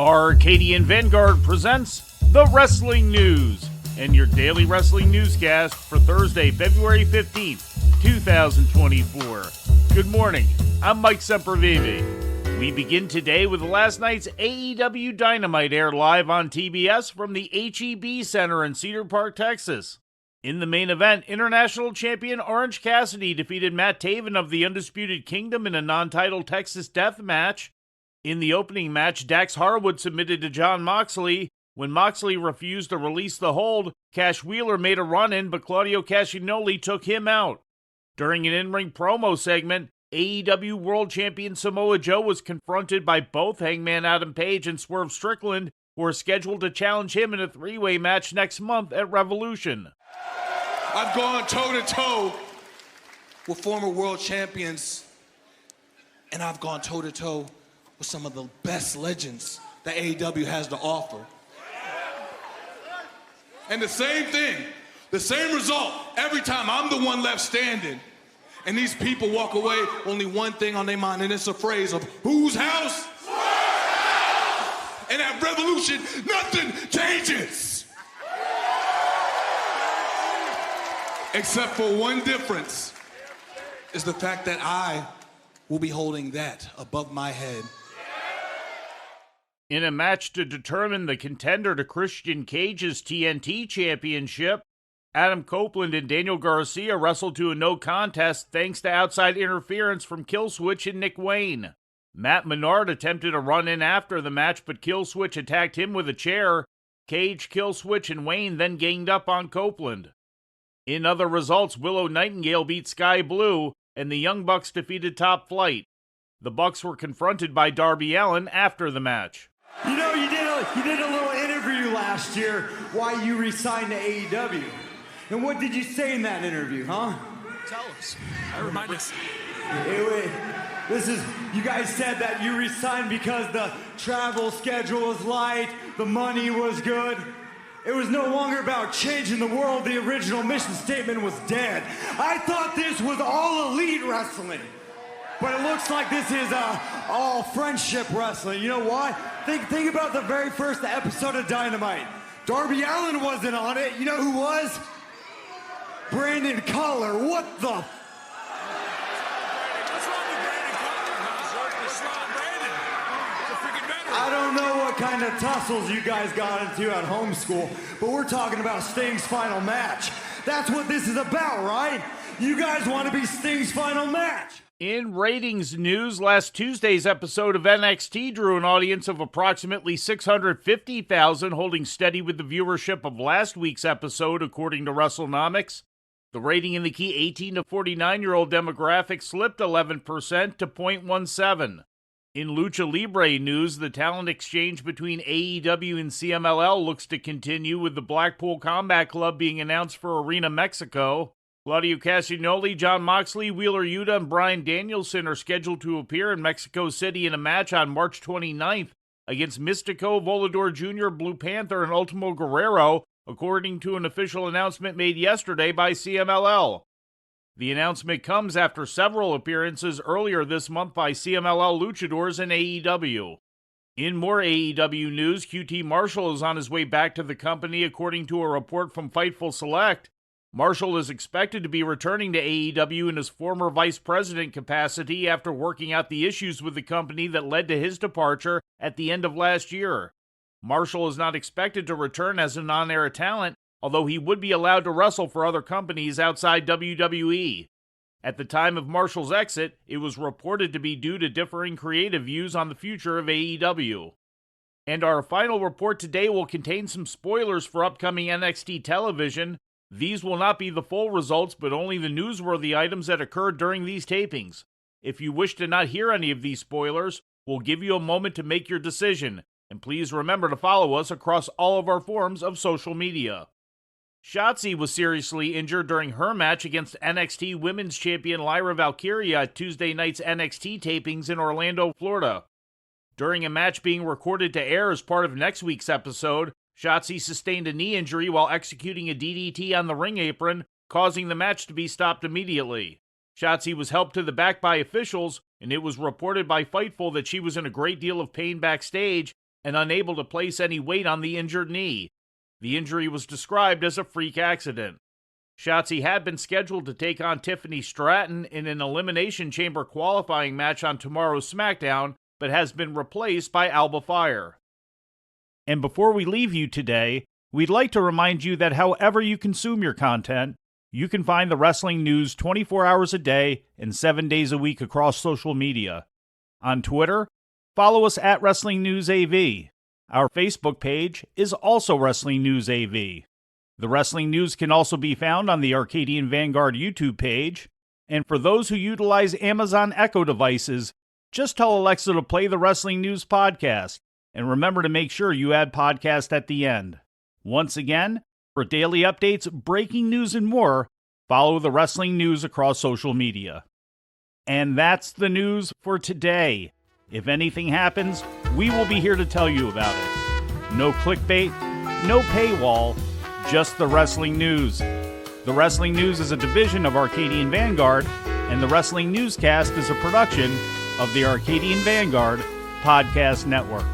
Arcadian Vanguard presents the Wrestling News and your daily wrestling newscast for Thursday, February 15th, 2024. Good morning, I'm Mike Sempervive. We begin today with last night's AEW Dynamite aired live on TBS from the HEB Center in Cedar Park, Texas. In the main event, International Champion Orange Cassidy defeated Matt Taven of the Undisputed Kingdom in a non-title Texas Death Match. In the opening match, Dax Harwood submitted to Jon Moxley. When Moxley refused to release the hold, Cash Wheeler made a run-in, but Claudio Castagnoli took him out. During an in-ring promo segment, AEW World Champion Samoa Joe was confronted by both Hangman Adam Page and Swerve Strickland, who are scheduled to challenge him in a three-way match next month at Revolution. I've gone toe-to-toe with former world champions, and I've gone toe-to-toe with some of the best legends that AEW has to offer. And the same thing, the same result, every time I'm the one left standing, and these people walk away, only one thing on their mind, and it's a phrase of, whose house? And at Revolution, nothing changes. Except for one difference, is the fact that I will be holding that above my head. In a match to determine the contender to Christian Cage's TNT Championship, Adam Copeland and Daniel Garcia wrestled to a no contest thanks to outside interference from Killswitch and Nick Wayne. Matt Menard attempted a run-in after the match, but Killswitch attacked him with a chair. Cage, Killswitch, and Wayne then ganged up on Copeland. In other results, Willow Nightingale beat Sky Blue, and the Young Bucks defeated Top Flight. The Bucks were confronted by Darby Allin after the match. You know, you did a little interview last year why you re-signed to AEW. And what did you say in that interview, huh? Tell us. Remind us. You guys said that you re-signed because the travel schedule was light, the money was good. It was no longer about changing the world. The original mission statement was dead. I thought this was all elite wrestling. But it looks like this is all friendship wrestling. You know why? Think about the very first episode of Dynamite. Darby Allin wasn't on it. You know who was? Brandon Cutler. What the? What's wrong with Brandon Cutler? What's wrong with Brandon? It's a freaking veteran. I don't know what kind of tussles you guys got into at home school, but we're talking about Sting's final match. That's what this is about, right? You guys want to be Sting's final match. In ratings news, last Tuesday's episode of NXT drew an audience of approximately 650,000, holding steady with the viewership of last week's episode, according to WrestleNomics. The rating in the key 18 to 49-year-old demographic slipped 11% to 0.17. In Lucha Libre news, the talent exchange between AEW and CMLL looks to continue, with the Blackpool Combat Club being announced for Arena Mexico. Claudio Castagnoli, Jon Moxley, Wheeler Yuta, and Bryan Danielson are scheduled to appear in Mexico City in a match on March 29th against Mystico, Volador Jr., Blue Panther, and Ultimo Guerrero, according to an official announcement made yesterday by CMLL. The announcement comes after several appearances earlier this month by CMLL luchadors and AEW. In more AEW news, QT Marshall is on his way back to the company, according to a report from Fightful Select. Marshall is expected to be returning to AEW in his former vice president capacity after working out the issues with the company that led to his departure at the end of last year. Marshall is not expected to return as a non-air talent, although he would be allowed to wrestle for other companies outside WWE. At the time of Marshall's exit, it was reported to be due to differing creative views on the future of AEW. And our final report today will contain some spoilers for upcoming NXT television. These will not be the full results, but only the newsworthy items that occurred during these tapings. If you wish to not hear any of these spoilers, we'll give you a moment to make your decision, and please remember to follow us across all of our forms of social media. Shotzi was seriously injured during her match against NXT Women's Champion Lyra Valkyria at Tuesday night's NXT tapings in Orlando, Florida. During a match being recorded to air as part of next week's episode, Shotzi sustained a knee injury while executing a DDT on the ring apron, causing the match to be stopped immediately. Shotzi was helped to the back by officials, and it was reported by Fightful that she was in a great deal of pain backstage and unable to place any weight on the injured knee. The injury was described as a freak accident. Shotzi had been scheduled to take on Tiffany Stratton in an Elimination Chamber qualifying match on tomorrow's SmackDown, but has been replaced by Alba Fire. And before we leave you today, we'd like to remind you that however you consume your content, you can find the wrestling news 24 hours a day and 7 days a week across social media. On Twitter, follow us at Wrestling News AV. Our Facebook page is also Wrestling News AV. The Wrestling News can also be found on the Arcadian Vanguard YouTube page. And for those who utilize Amazon Echo devices, just tell Alexa to play the Wrestling News podcast. And remember to make sure you add podcast at the end. Once again, for daily updates, breaking news, and more, follow the Wrestling News across social media. And that's the news for today. If anything happens, we will be here to tell you about it. No clickbait, no paywall, just the Wrestling News. The Wrestling News is a division of Arcadian Vanguard, and the Wrestling Newscast is a production of the Arcadian Vanguard Podcast Network.